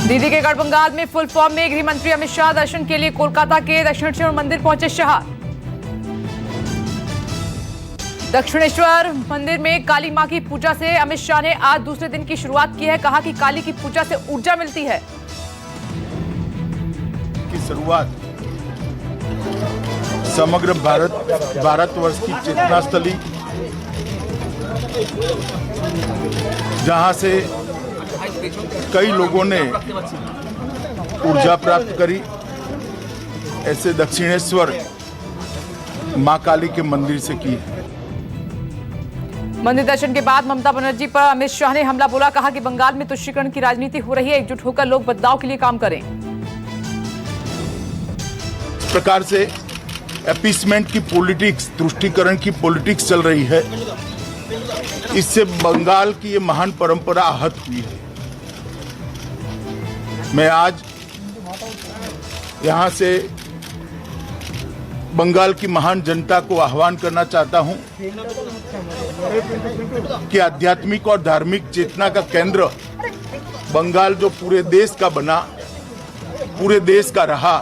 दीदी के गढ़ बंगाल में फुल फॉर्म में गृह मंत्री अमित शाह दर्शन के लिए कोलकाता के दक्षिणेश्वर मंदिर पहुंचे शाह। दक्षिणेश्वर मंदिर में काली मां की पूजा से अमित शाह ने आज दूसरे दिन की शुरुआत की है। कहा कि काली की पूजा से ऊर्जा मिलती है। की शुरुआत समग्र भारतवर्ष की चेतना स्थली, जहां से कई लोगों ने ऊर्जा प्राप्त करी, ऐसे दक्षिणेश्वर मां काली के मंदिर से की है। मंदिर दर्शन के बाद ममता बनर्जी पर अमित शाह ने हमला बोला। कहा कि बंगाल में तुष्टीकरण की राजनीति हो रही है, एकजुट होकर लोग बदलाव के लिए काम करें। इस प्रकार से अपीसमेंट की पॉलिटिक्स, तुष्टीकरण की पॉलिटिक्स चल रही है, इससे बंगाल की ये महान परंपरा आहत हुई है। मैं आज यहां से बंगाल की महान जनता को आह्वान करना चाहता हूं कि आध्यात्मिक और धार्मिक चेतना का केंद्र बंगाल जो पूरे देश का बना, पूरे देश का रहा,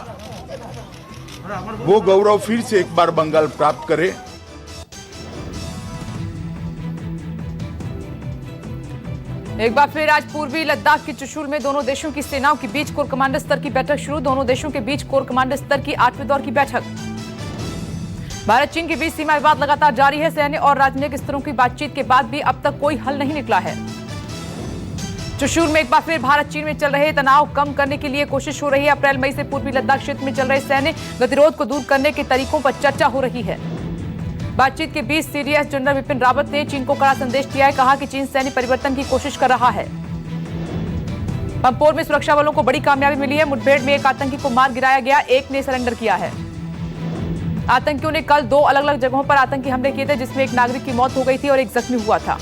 वो गौरव फिर से एक बार बंगाल प्राप्त करे। एक बार फिर आज पूर्वी लद्दाख के चुशूल में दोनों देशों की सेनाओं के बीच कोर कमांडर स्तर की बैठक शुरू। दोनों देशों के बीच कोर कमांडर स्तर की 8वें दौर की बैठक। भारत चीन के बीच सीमा विवाद लगातार जारी है। सैन्य और राजनीतिक स्तरों की बातचीत के बाद भी अब तक कोई हल नहीं निकला है। चुशूल में एक बार फिर भारत चीन में चल रहे तनाव कम करने के लिए कोशिश हो रही है। अप्रैल मई से पूर्वी लद्दाख क्षेत्र में चल रहे सैन्य गतिरोध को दूर करने के तरीकों पर चर्चा हो रही है। बातचीत के बीच सीडीएस जनरल विपिन रावत ने चीन को कड़ा संदेश दिया है। कहा कि चीन सैन्य परिवर्तन की कोशिश कर रहा है। पंपोर में सुरक्षा बलों को बड़ी कामयाबी मिली है। मुठभेड़ में एक आतंकी को मार गिराया गया, एक ने सरेंडर किया है। आतंकियों ने कल 2 अलग अलग जगहों पर आतंकी हमले किए थे, जिसमें एक नागरिक की मौत हो गई थी और एक जख्मी हुआ था।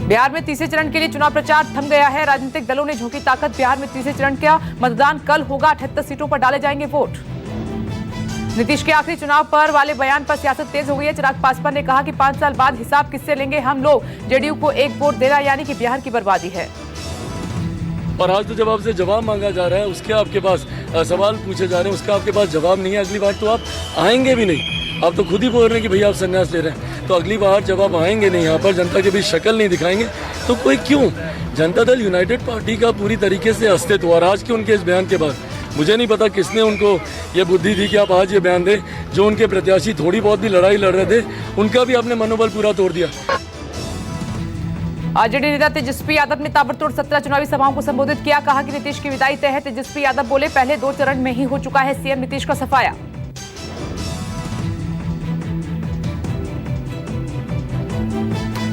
बिहार में तीसरे चरण के लिए चुनाव प्रचार थम गया है। राजनीतिक दलों ने झोंकी ताकत। बिहार में तीसरे चरण का मतदान कल होगा। 78 सीटों पर डाले जाएंगे वोट। नीतीश के आखिरी चुनाव पर वाले बयान पर सियासत तेज हो गई है। चिराग पासवान ने कहा कि 5 साल बाद हिसाब किससे लेंगे हम लोग, जेडीयू को एक वोट देना यानी कि बिहार की बर्बादी है। और आज तो जब आपसे जवाब मांगा जा रहा है, उसके आपके पास सवाल पूछे जा रहे हैं, उसका आपके पास जवाब नहीं है। अगली बार तो आप आएंगे भी नहीं। आप तो खुद ही बोल रहे हैं कि भैया आप संन्यास ले रहे हैं, तो अगली बार जब आप आएंगे नहीं, यहाँ पर जनता के बीच शक्ल नहीं दिखाएंगे, तो कोई क्यों? जनता दल यूनाइटेड पार्टी का पूरी तरीके से अस्तित्व, और आज के उनके इस बयान के बाद मुझे नहीं पता किसने उनको ये बुद्धि दी कि आप आज ये बयान दें। जो उनके प्रत्याशी थोड़ी बहुत भी लड़ाई लड़ रहे थे, उनका भी आपने मनोबल पूरा तोड़ दिया। आरजेडी नेता तेजस्वी यादव ने ताबड़तोड़ 17 चुनावी सभाओं को संबोधित किया। कहा कि नीतीश की विदाई तय है। तेजस्वी यादव बोले, पहले 2 चरण में ही हो चुका है सीएम नीतीश का सफाया।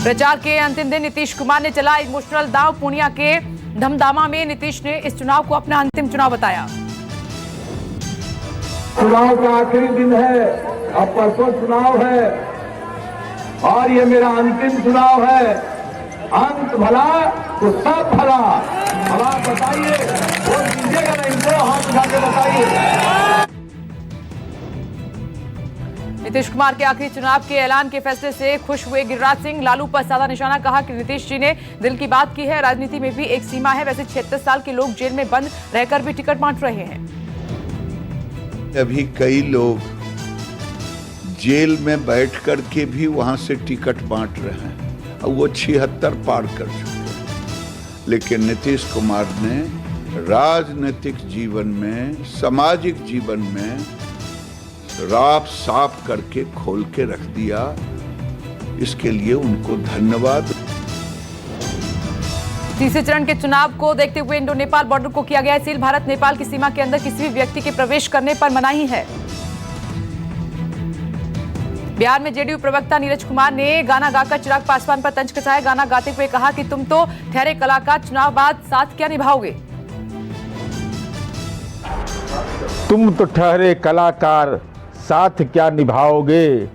प्रचार के अंतिम दिन नीतीश कुमार ने चला इमोशनल दांव। पूर्णिया के धमदामा में नीतीश ने इस चुनाव को अपना अंतिम चुनाव बताया। चुनाव का आखिरी दिन है, अब परसों चुनाव है और ये मेरा अंतिम चुनाव है। अंत भला तो सब भला। अब आप बताइए, वोट दीजिएगा ना इनको, हाथ उठा के बताइए। नीतीश कुमार के आखिरी चुनाव के ऐलान के फैसले से खुश हुए गिरिराज सिंह। लालू पर साधा निशाना। कहा कि नीतीश जी ने दिल की बात की है। राजनीति में भी एक सीमा है। वैसे 76 साल के लोग जेल में बंद रहकर भी टिकट बांट रहे हैं। अभी कई लोग जेल में बैठ कर के भी वहां से टिकट बांट रहे हैं, और वो 76 पार कर चुके हैं। लेकिन नीतीश कुमार ने राजनीतिक जीवन में, सामाजिक जीवन में राह साफ करके खोल के रख दिया। इसके लिए उनको धन्यवाद। तीसरे चरण के चुनाव को देखते हुए इंडो नेपाल बॉर्डर को किया गया है सील। भारत नेपाल की सीमा के अंदर किसी भी व्यक्ति के प्रवेश करने पर मनाही है। बिहार में जेडीयू प्रवक्ता नीरज कुमार ने गाना गाकर चिराग पासवान पर तंज कसाया। गाना गाते हुए कहा कि तुम तो ठहरे कलाकार, चुनाव बाद साथ क्या निभाओगे? तुम तो ठहरे कलाकार, साथ क्या निभाओगे?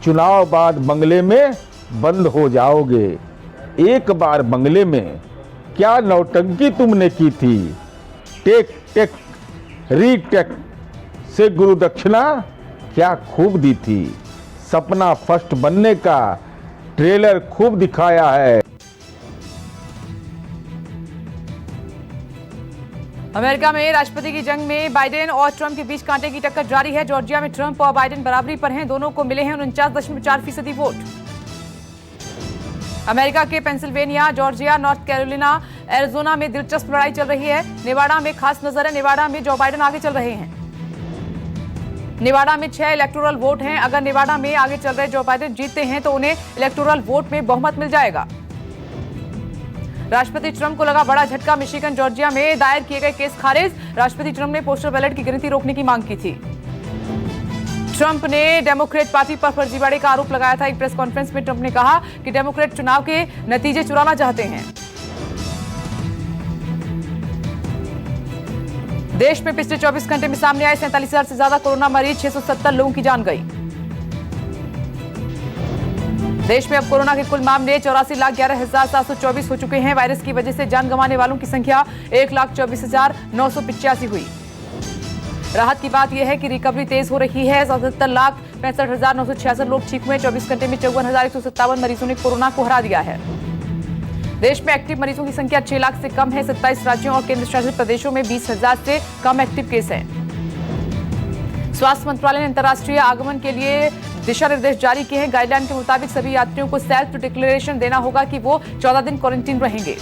चुनाव बाद बंगले में बंद हो जाओगे। एक बार बंगले में क्या नौटंकी तुमने की थी? टेक टेक रीटेक से गुरु दक्षिणा क्या खूब दी थी। सपना फर्स्ट बनने का ट्रेलर खूब दिखाया है। अमेरिका में राष्ट्रपति की जंग में बाइडेन और ट्रंप के बीच कांटे की टक्कर जारी है। जॉर्जिया में ट्रंप और बाइडेन बराबरी पर हैं। दोनों को मिले हैं 49.4% वोट। अमेरिका के Pennsylvania, Georgia, north Carolina, Arizona में दिलचस्प लड़ाई चल रही है। नेवाडा में खास नजर है। नेवाडा में जो बाइडेन आगे चल रहे हैं। नेवाडा में 6 इलेक्टोरल वोट हैं। अगर नेवाडा में आगे चल रहे जो बाइडेन जीतते हैं तो उन्हें इलेक्टोरल वोट में बहुमत मिल जाएगा। राष्ट्रपति ट्रंप को लगा बड़ा झटका। मिशिगन, जॉर्जिया में दायर किए गए केस खारिज। राष्ट्रपति ट्रंप ने पोस्टल बैलेट की गिनती रोकने की मांग की थी। ट्रंप ने डेमोक्रेट पार्टी पर फर्जीवाड़े का आरोप लगाया था। एक प्रेस कॉन्फ्रेंस में ट्रंप ने कहा कि डेमोक्रेट चुनाव के नतीजे चुराना चाहते हैं। देश में पिछले 24 घंटे में सामने आए 47,000 से ज्यादा कोरोना मरीज, 670 लोगों की जान गई। देश में अब कोरोना के कुल मामले 84,11,724 हो चुके हैं। वायरस की वजह से जान गंवाने वालों की संख्या 1,24,985 हुई। राहत की बात यह है कि रिकवरी तेज हो रही है। 77,65,966 लोग ठीक हुए। 24 घंटे में 54,157 मरीजों ने कोरोना को हरा दिया है। देश में एक्टिव मरीजों की संख्या 6 लाख से कम है। 27 राज्यों और केंद्र शासित प्रदेशों में 20,000 से कम एक्टिव केस हैं। स्वास्थ्य मंत्रालय ने अंतर्राष्ट्रीय आगमन के लिए दिशा निर्देश जारी किए हैं। गाइडलाइन के मुताबिक सभी यात्रियों को सेल्फ डिक्लेरेशन देना होगा कि वो 14 दिन क्वारंटीन रहेंगे।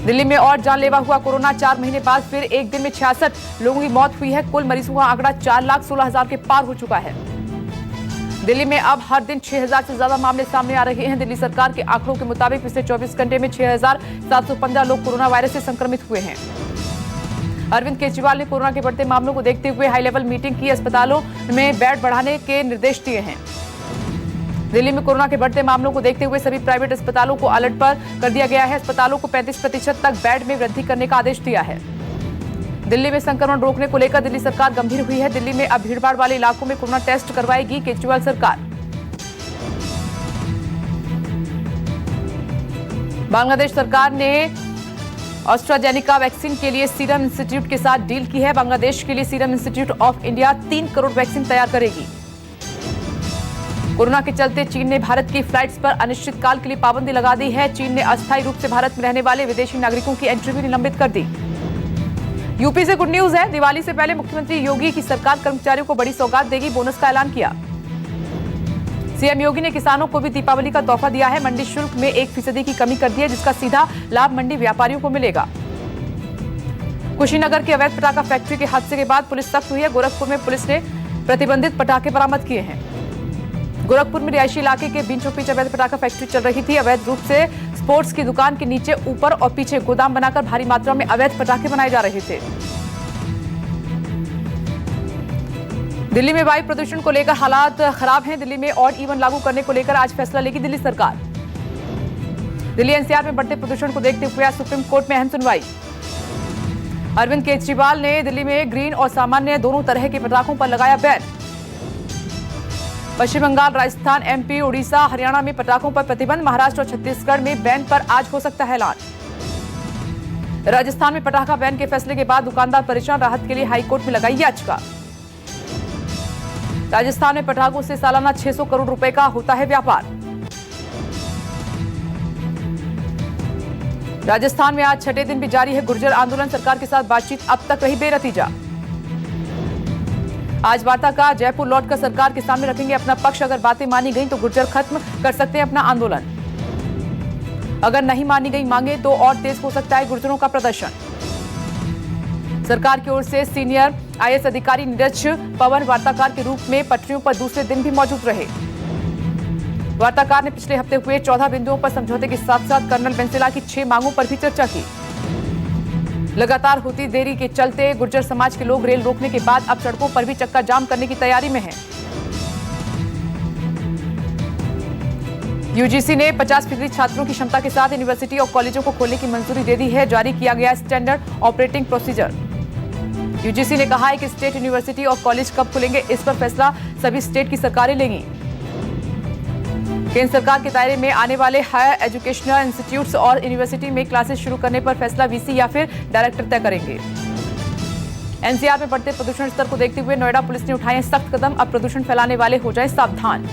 दिल्ली में और जानलेवा हुआ कोरोना। 4 महीने बाद फिर एक दिन में 66 लोगों की मौत हुई है। कुल मरीजों का आंकड़ा 4,16,000 के पार हो चुका है। दिल्ली में अब हर दिन 6,000 से ज्यादा मामले सामने आ रहे हैं। दिल्ली सरकार के आंकड़ों के मुताबिक पिछले 24 घंटे में 6,715 लोग कोरोना वायरस से संक्रमित हुए हैं। अरविंद केजरीवाल ने कोरोना के बढ़ते मामलों को देखते हुए हाई लेवल मीटिंग की। अस्पतालों में बेड बढ़ाने के निर्देश दिए हैं। दिल्ली में कोरोना के बढ़ते मामलों को देखते हुए सभी प्राइवेट अस्पतालों को अलर्ट पर कर दिया गया है। अस्पतालों को 35% तक बेड में वृद्धि करने का आदेश दिया है। दिल्ली में संक्रमण रोकने को लेकर दिल्ली सरकार गंभीर हुई है। दिल्ली में अब भीड़भाड़ वाले इलाकों में कोरोना टेस्ट करवाएगी केजरीवाल सरकार। बांग्लादेश सरकार ने ऑस्ट्राजेनिका वैक्सीन के लिए सीरम इंस्टीट्यूट के साथ डील की है। बांग्लादेश के लिए serum institute of India 3 crore vaccine तैयार करेगी। कोरोना के चलते चीन ने भारत की फ्लाइट्स पर अनिश्चितकाल के लिए पाबंदी लगा दी है। चीन ने अस्थायी रूप से भारत में रहने वाले विदेशी नागरिकों की एंट्री भी निलंबित कर दी। यूपी से गुड न्यूज है। दिवाली से पहले मुख्यमंत्री योगी की सरकार कर्मचारियों को बड़ी सौगात देगी। बोनस का ऐलान किया। सीएम योगी ने किसानों को भी दीपावली का तोहफा दिया है। मंडी शुल्क में 1% की कमी कर दी है, जिसका सीधा लाभ मंडी व्यापारियों को मिलेगा। कुशीनगर की अवैध पटाखा फैक्ट्री के हादसे के बाद पुलिस सख्त हुई है। गोरखपुर में पुलिस ने प्रतिबंधित पटाखे बरामद किए हैं। गोरखपुर में रिहायशी इलाके के बीचों बीच अवैध पटाखा फैक्ट्री चल रही थी। अवैध रूप से स्पोर्ट्स की दुकान के नीचे, ऊपर और पीछे गोदाम बनाकर भारी मात्रा में अवैध पटाखे बनाए जा रहे थे। दिल्ली में वायु प्रदूषण को लेकर हालात खराब हैं। दिल्ली में ऑड इवन लागू करने को लेकर आज फैसला लेगी दिल्ली सरकार। दिल्ली एनसीआर में बढ़ते प्रदूषण को देखते हुए आज सुप्रीम कोर्ट में अहम सुनवाई। अरविंद केजरीवाल ने दिल्ली में ग्रीन और सामान्य दोनों तरह के पटाखों पर लगाया बैन। पश्चिम बंगाल, राजस्थान, एमपी, उड़ीसा, हरियाणा में पटाखों पर प्रतिबंध। महाराष्ट्र और छत्तीसगढ़ में बैन पर आज हो सकता है ऐलान। राजस्थान में पटाखा बैन के फैसले के बाद दुकानदार परेशान। राहत के लिए हाईकोर्ट में लगाई याचिका। राजस्थान में पटाखों से सालाना 600 करोड़ रुपए का होता है व्यापार। राजस्थान में आज छठे दिन भी जारी है गुर्जर आंदोलन। सरकार के साथ बातचीत अब तक रही बेनतीजा। आज वार्ता का जयपुर लौटकर सरकार के सामने रखेंगे अपना पक्ष। अगर बातें मानी गई तो गुर्जर खत्म कर सकते हैं अपना आंदोलन। अगर नहीं मानी गई मांगे तो और तेज हो सकता है गुर्जरों का प्रदर्शन। सरकार की ओर से सीनियर आईएएस अधिकारी नीरज पवन वार्ताकार के रूप में पटरियों पर दूसरे दिन भी मौजूद रहे। वार्ताकार ने पिछले हफ्ते हुए 14 बिंदुओं पर समझौते के साथ साथ कर्नल बेंसेला की 6 मांगों पर भी चर्चा की। लगातार होती देरी के चलते गुर्जर समाज के लोग रेल रोकने के बाद अब सड़कों पर भी चक्का जाम करने की तैयारी में हैं। यूजीसी ने 50% छात्रों की क्षमता के साथ यूनिवर्सिटी और कॉलेजों को खोलने की मंजूरी दे दी है। जारी किया गया स्टैंडर्ड ऑपरेटिंग प्रोसीजर। यूजीसी ने कहा है कि स्टेट यूनिवर्सिटी और कॉलेज कब खुलेंगे, इस पर फैसला सभी स्टेट की सरकारें लेंगी। केंद्र सरकार के दायरे में आने वाले हायर एजुकेशनल इंस्टीट्यूट्स और यूनिवर्सिटी में क्लासेस शुरू करने पर फैसला वीसी या फिर डायरेक्टर तय करेंगे। एनसीआर में बढ़ते प्रदूषण स्तर को देखते हुए नोएडा पुलिस ने उठाए सख्त कदम। अब प्रदूषण फैलाने वाले हो जाएं सावधान।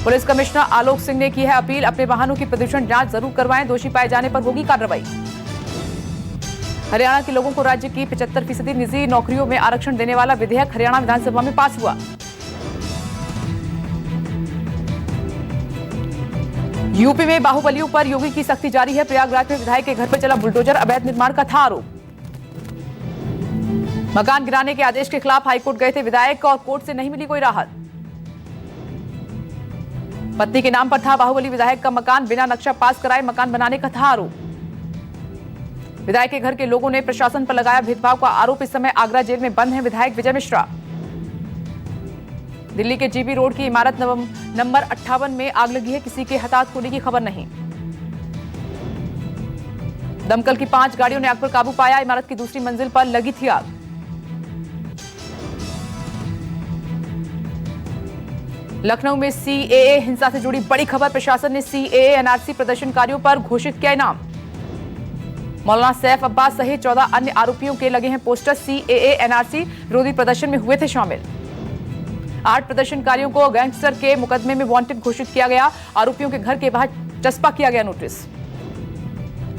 पुलिस कमिश्नर आलोक सिंह ने की है अपील, अपने वाहनों की प्रदूषण जांच जरूर करवाएं, दोषी पाए जाने पर होगी कार्रवाई। हरियाणा के लोगों को राज्य की 75% निजी नौकरियों में आरक्षण देने वाला विधेयक हरियाणा विधानसभा में पास हुआ। यूपी में बाहुबलियों पर योगी की सख्ती जारी है, प्रयागराज में विधायक के घर पर चला बुलडोजर, अवैध निर्माण का था आरोप। मकान गिराने के आदेश के खिलाफ हाईकोर्ट गए थे विधायक और कोर्ट से नहीं मिली कोई राहत। पत्नी के नाम पर था बाहुबली विधायक का मकान, बिना नक्शा पास कराए मकान बनाने का था आरोप। विधायक के घर के लोगों ने प्रशासन पर लगाया भेदभाव का आरोप, इस समय आगरा जेल में बंद हैं विधायक विजय मिश्रा। दिल्ली के जीबी रोड की इमारत नंबर 58 में आग लगी है, किसी के हताहत होने की खबर नहीं। दमकल की 5 गाड़ियों ने आग पर काबू पाया, इमारत की दूसरी मंजिल पर लगी थी आग। लखनऊ में सीएए हिंसा से जुड़ी बड़ी खबर, प्रशासन ने सीएए एनआरसी प्रदर्शनकारियों पर घोषित किया इनाम। मौलाना सैफ अब्बास सहित 14 अन्य आरोपियों के लगे हैं पोस्टर, सीएए एनआरसी विरोधी प्रदर्शन में हुए थे शामिल। 8 प्रदर्शनकारियों को गैंगस्टर के मुकदमे में वांटेड घोषित किया गया, आरोपियों के घर के बाहर चस्पा किया गया नोटिस।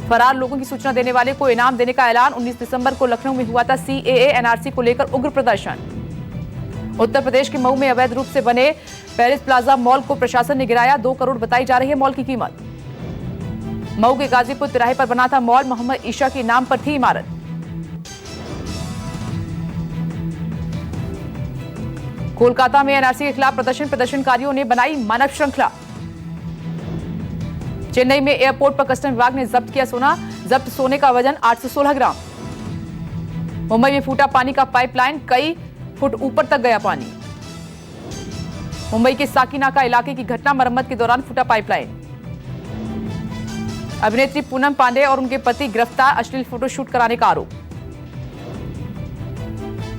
फरार लोगों की सूचना देने वाले को इनाम देने का ऐलान, 19 दिसंबर को लखनऊ में हुआ था सीएए एनआरसी को लेकर उग्र प्रदर्शन। उत्तर प्रदेश के मऊ में अवैध रूप से बने पेरिस प्लाजा मॉल को प्रशासन ने गिराया, 2 करोड़ बताई जा रही है मॉल की कीमत। मऊ के गाजीपुर तिराहे पर बना था मॉल, मोहम्मद ईशा के नाम पर थी इमारत। कोलकाता में एनआरसी के खिलाफ प्रदर्शनकारियों ने बनाई मानव श्रृंखला। चेन्नई में एयरपोर्ट पर कस्टम विभाग ने जब्त किया सोना, जब्त सोने का वजन 816 ग्राम। मुंबई में फूटा पानी का पाइपलाइन, कई फुट ऊपर तक गया पानी। मुंबई के साकीनाका इलाके की घटना, मरम्मत के दौरान फूटा पाइपलाइन। अभिनेत्री पूनम पांडे और उनके पति गिरफ्तार, अश्लील फोटोशूट कराने का आरोप।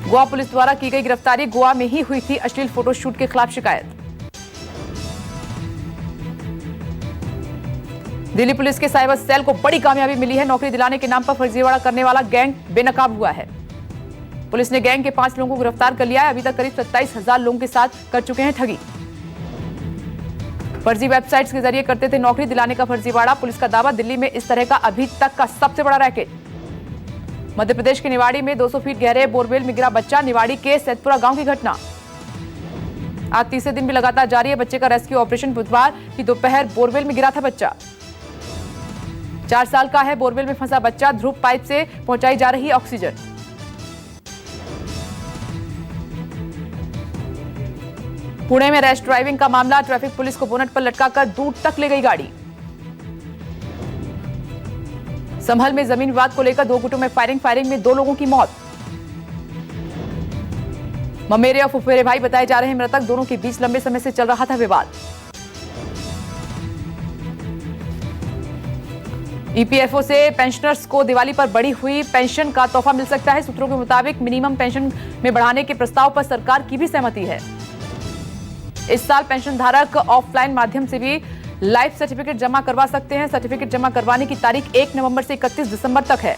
गोवा पुलिस द्वारा की गई गिरफ्तारी, गोवा में ही हुई थी अश्लील फोटोशूट के खिलाफ शिकायत। दिल्ली पुलिस के साइबर सेल को बड़ी कामयाबी मिली है, नौकरी दिलाने के नाम पर फर्जीवाड़ा करने वाला गैंग बेनकाब हुआ है। पुलिस ने गैंग के 5 लोगों को गिरफ्तार कर लिया है, अभी तक करीब 27,000 लोगों के साथ कर चुके हैं ठगी। फर्जी वेबसाइट्स के जरिए करते थे नौकरी दिलाने का फर्जीवाड़ा, पुलिस का दावा दिल्ली में इस तरह का अभी तक का सबसे बड़ा रैकेट। मध्य प्रदेश के निवाड़ी में 200 फीट गहरे बोरवेल में गिरा बच्चा, निवाड़ी के सैदपुरा गांव की घटना। आज तीसरे दिन भी लगातार जारी है बच्चे का रेस्क्यू ऑपरेशन, बुधवार की दोपहर बोरवेल में गिरा था बच्चा। 4 साल का है बोरवेल में फंसा बच्चा, ध्रुव पाइप से पहुंचाई जा रही ऑक्सीजन। पुणे में रैश ड्राइविंग का मामला, ट्रैफिक पुलिस को बोनट पर लटकाकर दूर तक ले गई गाड़ी। संभल में जमीन विवाद को लेकर 2 गुटों में फायरिंग में 2 लोगों की मौत। ममेरे और फुफेरे भाई बताए जा रहे हैं मृतक, दोनों के बीच लंबे समय से चल रहा था विवाद। ईपीएफओ से पेंशनर्स को दिवाली पर बढ़ी हुई पेंशन का तोहफा मिल सकता है, सूत्रों के मुताबिक मिनिमम पेंशन में बढ़ाने के प्रस्ताव पर सरकार की भी सहमति है। इस साल पेंशन धारक ऑफलाइन माध्यम से भी लाइफ सर्टिफिकेट जमा करवा सकते हैं। सर्टिफिकेट जमा करवाने की तारीख 1 नवंबर से 31 दिसंबर तक है।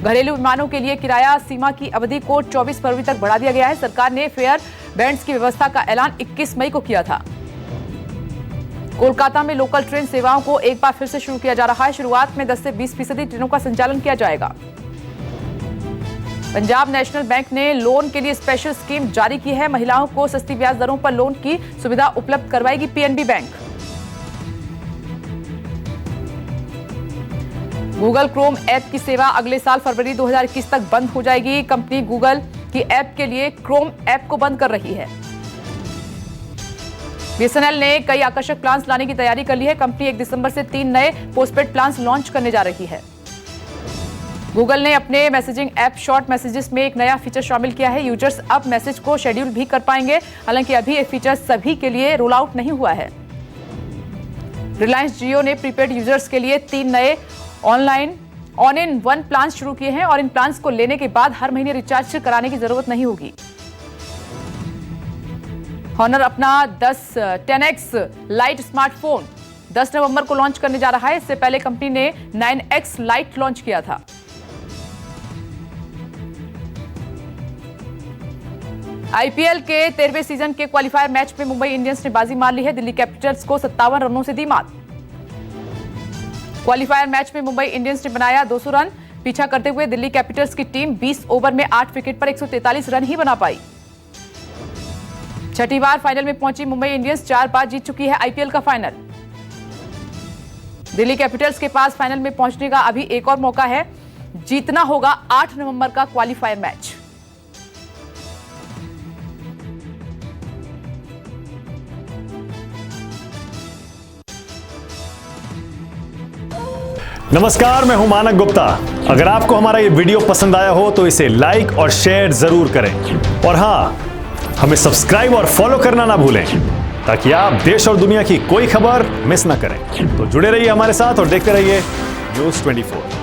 घरेलू विमानों के लिए किराया सीमा की अवधि को 24 फरवरी तक बढ़ा दिया गया है। सरकार ने फेयर बैंड्स की व्यवस्था का ऐलान 21 मई को किया था। कोलकाता में लोकल ट्रेन सेवाओं को एक बार फिर से शुरू किया जा रहा है। शुरुआत में 10 से 20% ट्रेनों का संचालन किया जाएगा। पंजाब नेशनल बैंक ने लोन के लिए स्पेशल स्कीम जारी की है। महिलाओं को सस्ती ब्याज दरों पर लोन की सुविधा उपलब्ध करवाएगी PNB bank. Google Chrome app की सेवा अगले साल फरवरी 2021 तक बंद हो जाएगी। कंपनी गूगल की ऐप के लिए क्रोम ऐप को बंद कर रही है। बीएसएनएल ने कई आकर्षक प्लान्स लाने की तैयारी कर ली है। कंपनी 1 दिसंबर से 3 नए पोस्टपेड प्लान्स लॉन्च करने जा रही है। गूगल ने अपने मैसेजिंग ऐप शॉर्ट मैसेजेस में एक नया फीचर शामिल किया है। यूजर्स अब मैसेज को शेड्यूल भी कर पाएंगे। हालांकि अभी ये फीचर सभी के लिए रोल आउट नहीं हुआ है। रिलायंस जियो ने प्रीपेड यूजर्स के लिए 3 नए ऑनलाइन ऑन-इन-1 प्लान शुरू किए हैं और इन प्लान्स को लेने के बाद हर महीने रिचार्ज कराने की जरूरत नहीं होगी। हॉनर अपना 10X लाइट स्मार्टफोन 10 नवंबर को लॉन्च करने जा रहा है। इससे पहले कंपनी ने 9X लाइट लॉन्च किया था। आईपीएल के 13वें सीजन के क्वालिफायर मैच में मुंबई इंडियंस ने बाजी मार ली है। दिल्ली कैपिटल्स को 57 रनों से दी मात। क्वालिफायर मैच में मुंबई इंडियंस ने बनाया 200 रन। पीछा करते हुए दिल्ली कैपिटल्स की टीम 20 ओवर में 8 विकेट पर 143 रन ही बना पाई। छठी बार फाइनल में पहुंची मुंबई इंडियंस 4 बार जीत चुकी है आईपीएल का फाइनल। दिल्ली कैपिटल्स के पास फाइनल में पहुंचने का अभी एक और मौका है। जीतना होगा 8 नवंबर का क्वालिफायर मैच। नमस्कार, मैं हूं मानक गुप्ता। अगर आपको हमारा ये वीडियो पसंद आया हो तो इसे लाइक और शेयर जरूर करें और हां, हमें सब्सक्राइब और फॉलो करना ना भूलें ताकि आप देश और दुनिया की कोई खबर मिस ना करें। तो जुड़े रहिए हमारे साथ और देखते रहिए न्यूज़ 24।